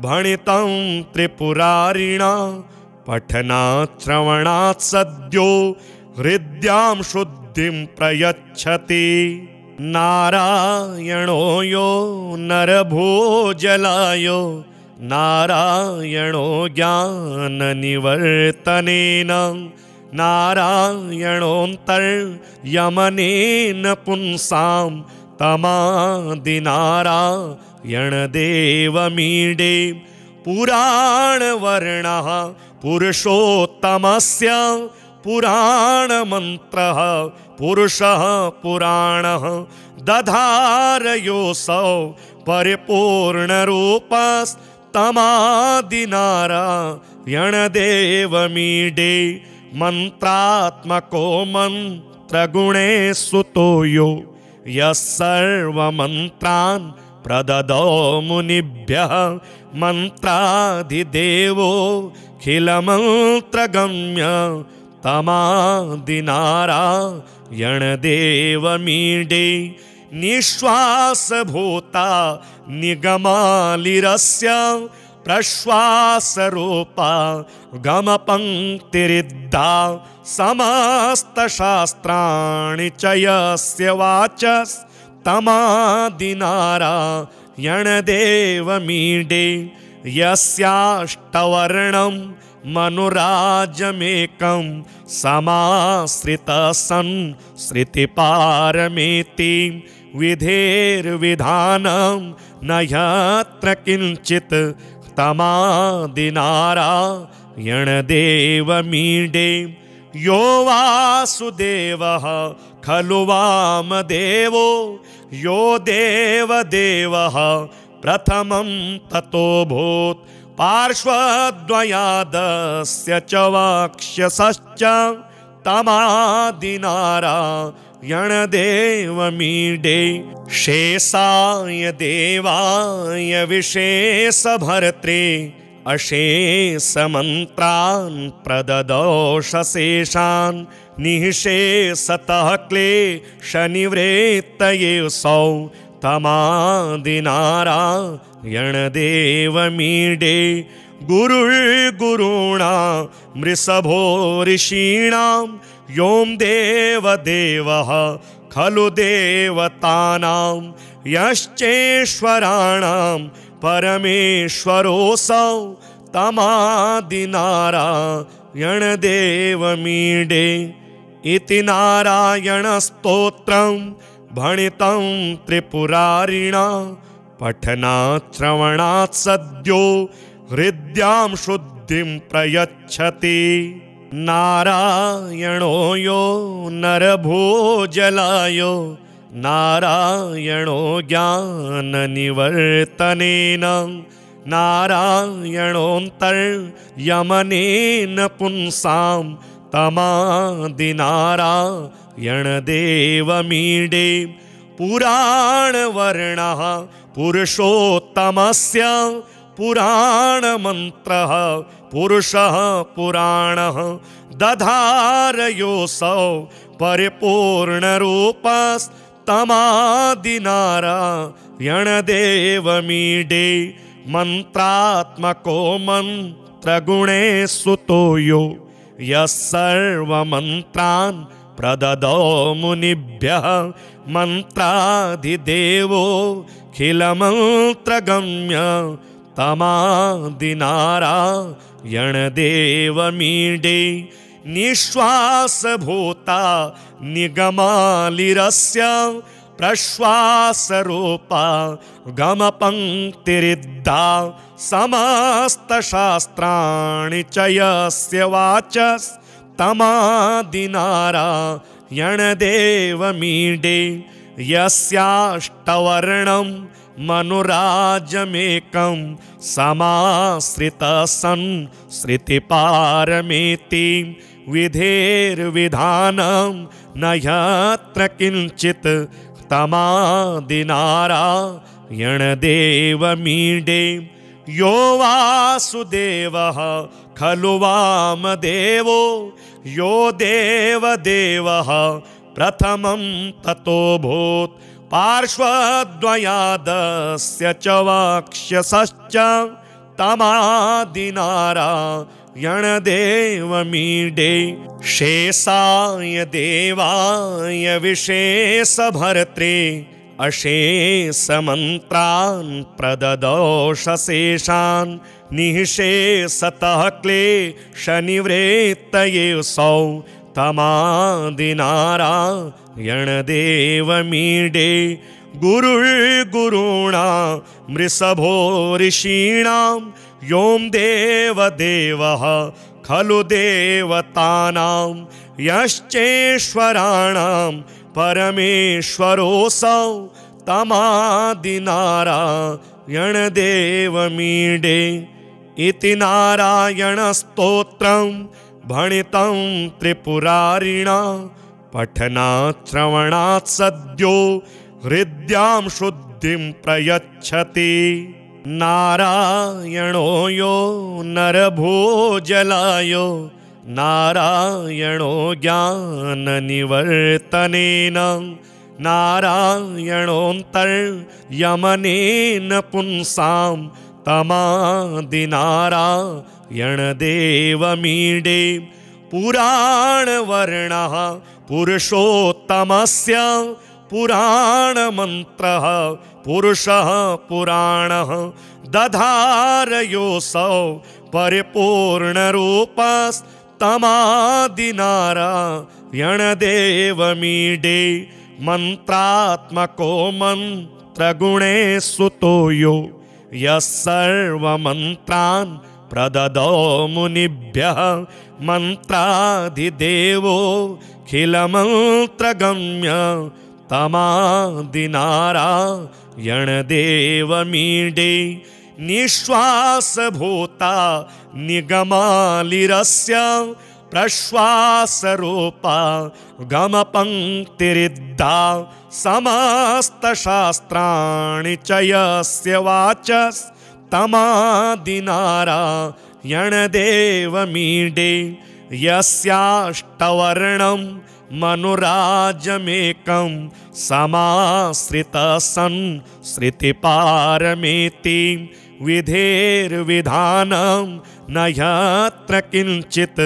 भणितं त्रिपुरारिणा पठनात् श्रवणात् सद्यो हृद्यां शुद्धिं प्रयच्छति। नारायणो यो नरभोजलायो नारायणो ज्ञाननिवर्तनेन नारायणोऽन्तर्यमनेन पुंसां तमादिनारायणदेवमीडे पुराणवर्णः पुरुषोत्तमस्य पुराणमन्त्रः पुरुषः पुराणः दधारयोऽसौ परिपूर्णरूपस्तमादिनारायणदेवमीडे मन्त्रात्मको मन्त्रगुणे सुतो यो यः सर्वमन्त्रान् प्रददौ मुनिभ्यः मन्त्राधिदेवोऽखिलमन्त्रगम्य खिलमन्त्रगम्य तमादिनारायणदेवमीडे निःश्वासभूता निगमालिरस्य प्रश्वासरूपा गमपङ्क्तिरिद्धा समस्तशास्त्राणि च यस्य वाचस्तमादिनारायणदेवमीडे यस्याष्टवर्णं मनुराजमेकं समाश्रितः सन् श्रुतिपारमेति विधेर्विधानं न यत्र किञ्चित् तमादिनारायणदेवमीडे यो वासुदेवः खलु वामदेवो यो देवदेवः प्रथमं ततोऽभूत् पार्श्वद्वयादस्य च वक्षसश्च तमादिनारायणदेवमीडे शेषाय देवाय विशेषभर्त्रे अशेषमन्त्रान् प्रददोषशेषान् निःशेषतः क्लेशनिवृत्तये सौ तमादिनारायणदेवमीडे गुरुर्गुरूणां मृषभो ऋषीणां यों देवदेवः खलु देवतानां यश्चेश्वराणां परमेश्वरोऽसौ तमादिनारायणदेवमीडे इति नारायणस्तोत्रं भणितं त्रिपुरारिणा पठनात् श्रवणात् सद्यो हृद्यां शुद्धिं प्रयच्छति। नारायणो यो नरभोजलायो नारायणो ज्ञाननिवर्तनेन नारायणोऽन्तर्यमनेन पुंसां तमादिनारायणदेवमीडे पुराणवर्णः पुरुषोत्तमस्य पुराणमन्त्रः पुरुषः पुराणः दधारयोऽसौ परिपूर्णरूपस्तमादिनारायणदेवमीडे मन्त्रात्मको मन्त्रगुणे सुतो यो यः सर्वमन्त्रान् प्रददौ मुनिभ्यः मन्त्राधिदेवो खिलमन्त्रगम्य तमादिनारायणदेवमीडे निःश्वासभूता निगमालिरस्य प्रश्वासरूपा गमपङ्क्तिरिद्धा समस्तशास्त्राणि च यस्य वाचस्तमादिनारायणदेवमीडे यस्याष्टवर्णं मनुराजमेकं समाश्रितः सन् श्रुतिपारमेति विधेर्विधानं न यत्र किञ्चित् तमादिनारायणदेवमीडे यो वासुदेवः खलु वामदेवो यो देवदेवः प्रथमं ततोऽभूत् पार्श्वद्वयादस्य च वक्षसश्च तमादिनारायणदेवमीडे शेषाय देवाय विशेषभर्त्रे अशेषमन्त्रान् प्रददोषशेषान् निःशेषतः क्लेशनिवृत्तये सौ तमादिनारायणदेवमीडे गुरुर्गुरूणां मृषभो ऋषीणां यों देवदेवः खलु देवतानां यश्चेश्वराणां परमेश्वरोऽसौ तमादिनारायणदेवमीडे इति नारायणस्तोत्रं भणितं त्रिपुरारिणा पठनात् श्रवणात् सद्यो हृद्यां शुद्धिं प्रयच्छति। नारायणो यो नरभोजलायो नारायणो ज्ञाननिवर्तनेन नारायणोऽन्तर्यमनेन पुंसां तमादिनारायणदेवमीडे पुराणवर्णः पुरुषोत्तमस्य पुराणमन्त्रः पुरुषः पुराणः दधारयोऽसौ परिपूर्णरूपस्तमादिनारायणदेवमीडे मंत्रात्मको मंत्रगुणे सुतो यो यः सर्वमन्त्रान् प्रददौ मुनिभ्यः मन्त्राधिदेवोऽखिलमन्त्रगम्य तमादिनारायणदेवमीडे निःश्वासभूता निगमालिरस्य प्रश्वासरूपा गमपङ्क्तिरिद्धा समस्तशास्त्राणि च यस्य वाचस्तमादिनारायणदेवमीडे यस्याष्टवर्णं मनुराजमेकं समाश्रितसंसृतिपारमेति विधेर्विधानं न यत्र किञ्चित्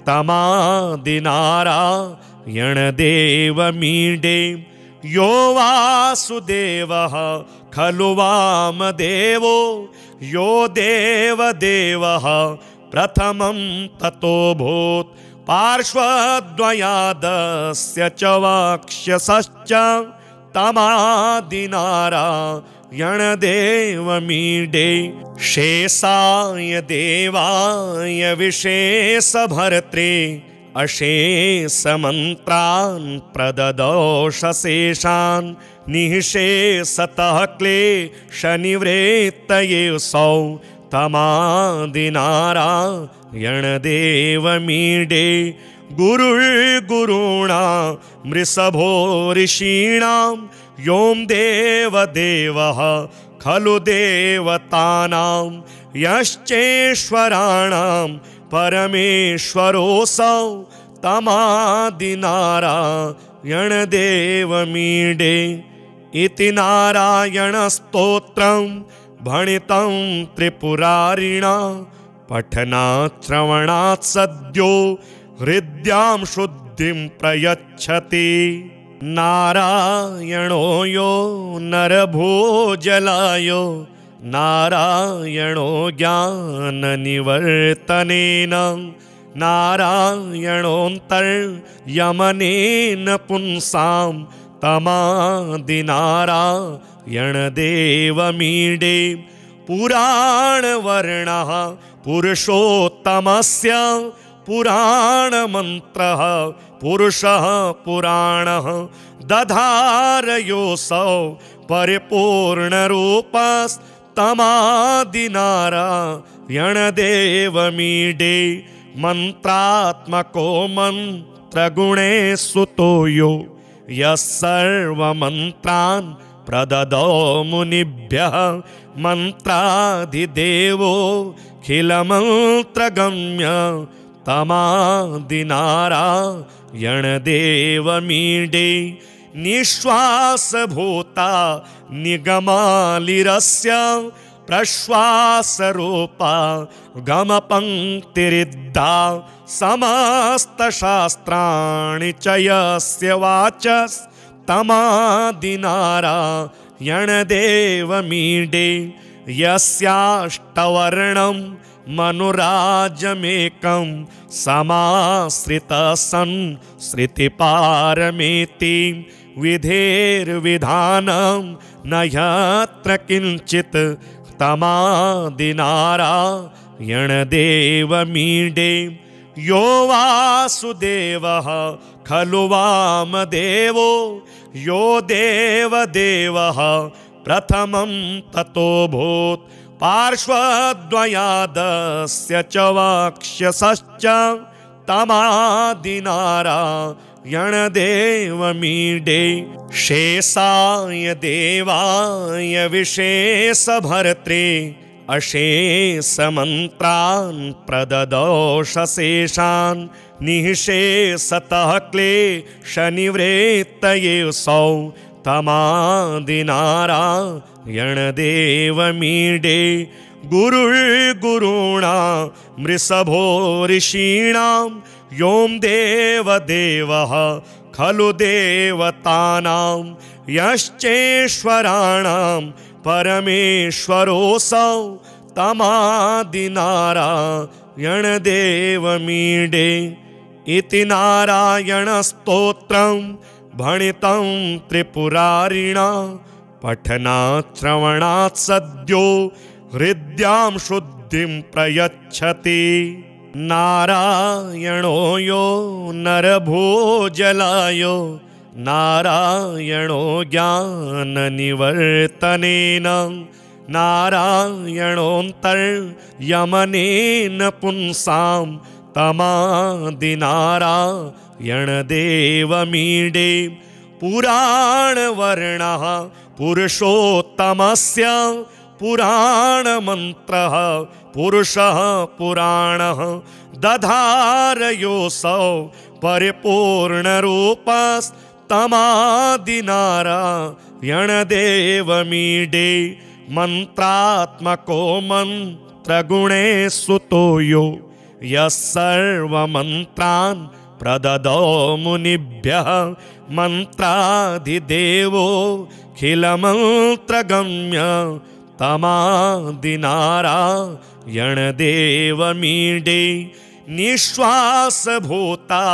तमादिनारायणदेवमीडे यो वासुदेवः खलु वामदेवो यो देवदेवः प्रथमं ततोऽभूत् पार्श्वद्वयादस्य च वक्षसश्च तमादिनारायणदेवमीडे शेषाय देवाय विशेषभर्त्रे अशेषमन्त्रान् प्रददोषशेषान् निःशेषतः क्लेशनिवृत्तये सौ तमादिनारायणदेवमीडे गुरुर्गुरूणां मृषभो ऋषीणां यों देवदेवः खलु देवतानां यश्चेश्वराणां परमेश्वरोऽसौ तमादिनारायणदेवमीडे इति नारायणस्तोत्रं भणितं त्रिपुरारिणा पठनात् श्रवणात् सद्यो हृद्यां शुद्धिं प्रयच्छति। नारायणो यो नरभोजलायो नारायणो ज्ञाननिवर्तनेन नारायणोऽन्तर्यमनेन पुंसां तमादिनारायणदेवमीडे पुराणवर्णः पुरुषोत्तमस्य पुराणमन्त्रः पुरुषः पुराणः दधारयोऽसौ परिपूर्णरूपस्तमादिनारायणदेवमीडे मंत्रात्मको मंत्रगुणे सुतो यो यः सर्वमन्त्रान् प्रददौ मुनिभ्यः मन्त्राधिदेवोऽखिलमन्त्रगम्य तमादिनारायणदेवमीडे निःश्वासभूता निगमालिरस्य प्रश्वासरूपा गमपङ्क्तिरिद्धा समस्तशास्त्राणि च यस्य वाचस्तमादिनारायणदेवमीडे यस्याष्टवर्णं मनुराजमेकं समाश्रितसंसृतिपारमेति विधेर्विधानं न यत्र किञ्चित् तमादिनारायणदेवमीडे यो वासुदेवः खलु वामदेवो यो देवदेवः प्रथमं ततोऽभूत् पार्श्वद्वयादस्य च वक्षसश्च तमादिनारायणदेवमीडे यणदेवमीडे शेषाय देवाय विशेषभर्त्रे अशेषमन्त्रान् प्रददोषशेषान् निःशेषतः क्लेशनिवृत्तये सौ तमादिनारायणदेवमीडे गुरुर्गुरूणां मृषभो ऋषीणां यों देवदेवः खलु देवतानां यश्चेश्वराणां परमेश्वरोऽसौ तमादिनारायणदेवमीडे इति नारायणस्तोत्रं भणितं त्रिपुरारिणा पठनात् श्रवणात् सद्यो हृद्यां शुद्धिं प्रयच्छति। नारायणो यो नरभोजलायो नारायणो ज्ञाननिवर्तनेन नारायणोऽन्तर्यमनेन पुंसां तमादिनारायणदेवमीडे पुराणवर्णः पुरुषोत्तमस्य पुराणमन्त्रः पुरुषः पुराणः दधारयोऽसौ परिपूर्णरूपस्तमादिनारायणदेवमीडे मन्त्रात्मको मन्त्रगुणे सुतो यो यः सर्वमन्त्रान् प्रददौ मुनिभ्यः मन्त्राधिदेवोऽखिलमन्त्रगम्य तमादिनारायणदेवमीडे निःश्वासभूता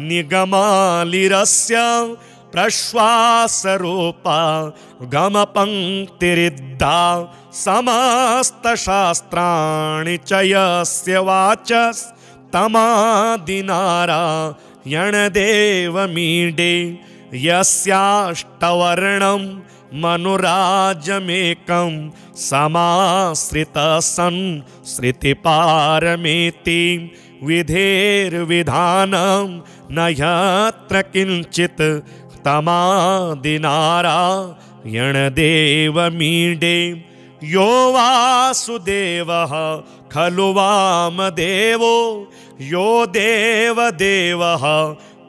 निगमालिरस्य प्रश्वासरूपा गमपङ्क्तिरिद्धा समस्तशास्त्राणि च यस्य वाचस्तमादिनारायणदेवमीडे यस्याष्टवर्णं मनुराजमेकं समाश्रितः सन् श्रुतिपारमेति विधेर्विधानं न यत्र किञ्चित् तमादिनारायणदेवमीडे यो वासुदेवः खलु वामदेवो यो देवदेवः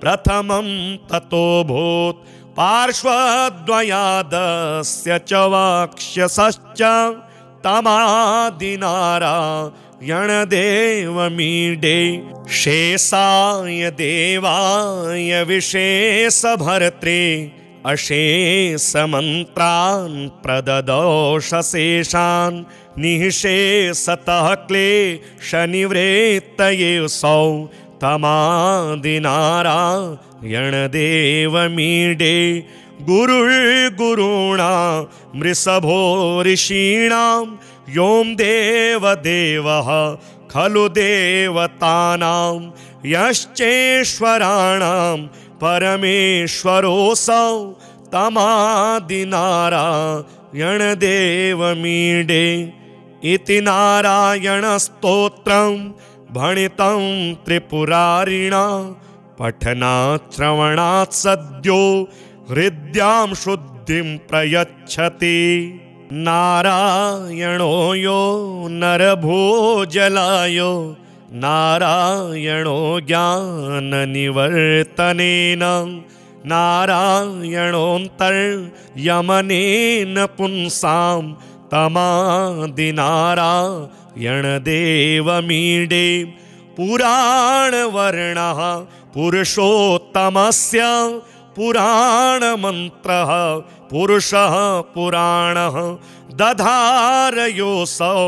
प्रथमं ततोऽभूत् पार्श्वद्वयादस्य च वक्षसश्च तमादिनारायणदेवमीडे शेषाय देवाय विशेषभर्त्रे अशेषमन्त्रान् प्रददोषशेषान् निःशेषतः क्लेशनिवृत्तये सौ तमादिनारायणदेवमीडे गुरुर्गुरूणां मृषभो ऋषीणां यों देवदेवः खलु देवतानां यश्चेश्वराणां परमेश्वरोऽसौ तमादिनारायणदेवमीडे इति नारायणस्तोत्रं भणितं त्रिपुरारिणा पठनात् श्रवणात् सद्यो हृद्यां शुद्धिं प्रयच्छति। नारायणो यो नरभोजलायो नारायणो ज्ञाननिवर्तनेन नारायणोऽन्तर्यमनेन पुंसां तमादिनारायणदेवमीडे पुराणवर्णः पुरुषोत्तमस्य पुराणमन्त्रः पुरुषः पुराणः दधारयोऽसौ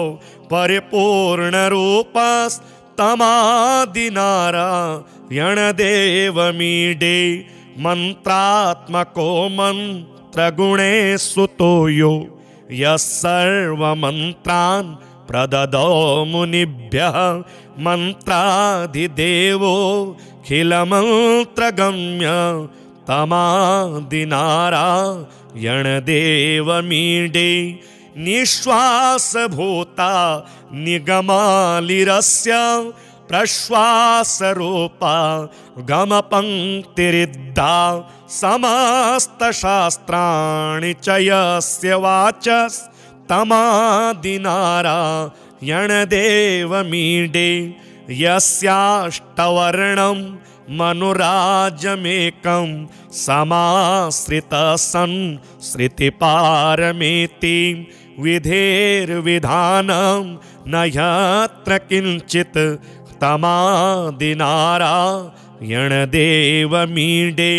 परिपूर्णरूपस्तमादिनारायणदेवमीडे मन्त्रात्मको मन्त्रगुणे सुतो यो यः सर्वमन्त्रान् प्रददौ मुनिभ्यः मन्त्राधिदेवोऽखिलमन्त्रगम्य तमादिनारायणदेवमीडे निःश्वासभूता निगमालिरस्य प्रश्वासरूपा गमपङ्क्तिरिद्धा समस्तशास्त्राणि च यस्य वाचस्तमादिनारायणदेवमीडे यस्याष्टवर्णं मनुराजमेकं समाश्रितसन् श्रुतिपारमेति विधेर्विधानं न यत्र किञ्चित् तमादिनारायणदेवमीडे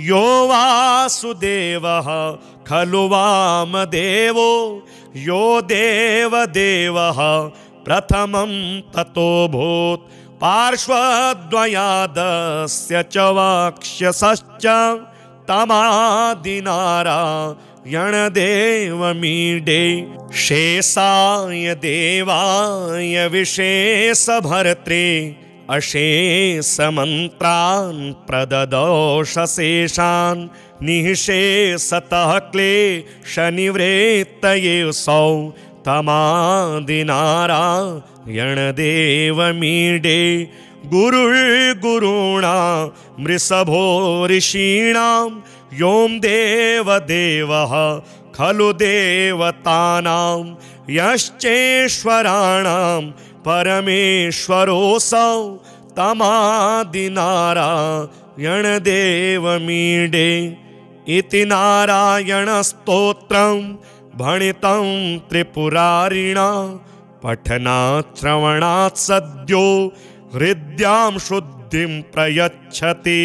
यो वासुदेवः खलु वामदेवो यो देवदेवः प्रथमं ततोऽभूत् पार्श्वद्वयादस्य च वक्षसश्च तमादिनारायणदेवमीडे शेषाय देवाय विशेषभर्त्रे अशेषमन्त्रान् प्रददोषशेषान् निःशेषतः क्लेशनिवृत्तये सौ तमादिनारायणदेवमीडे गुरुर्गुरूणां मृषभो ऋषीणां यों देवदेवः खलु देवतानां यश्चेश्वराणां परमेश्वरोऽसौ तमादिनारायणदेवमीडे इति नारायणस्तोत्रं भणितं त्रिपुरारिणा पठनात् श्रवणात् सद्यो हृद्यां शुद्धिं प्रयच्छति।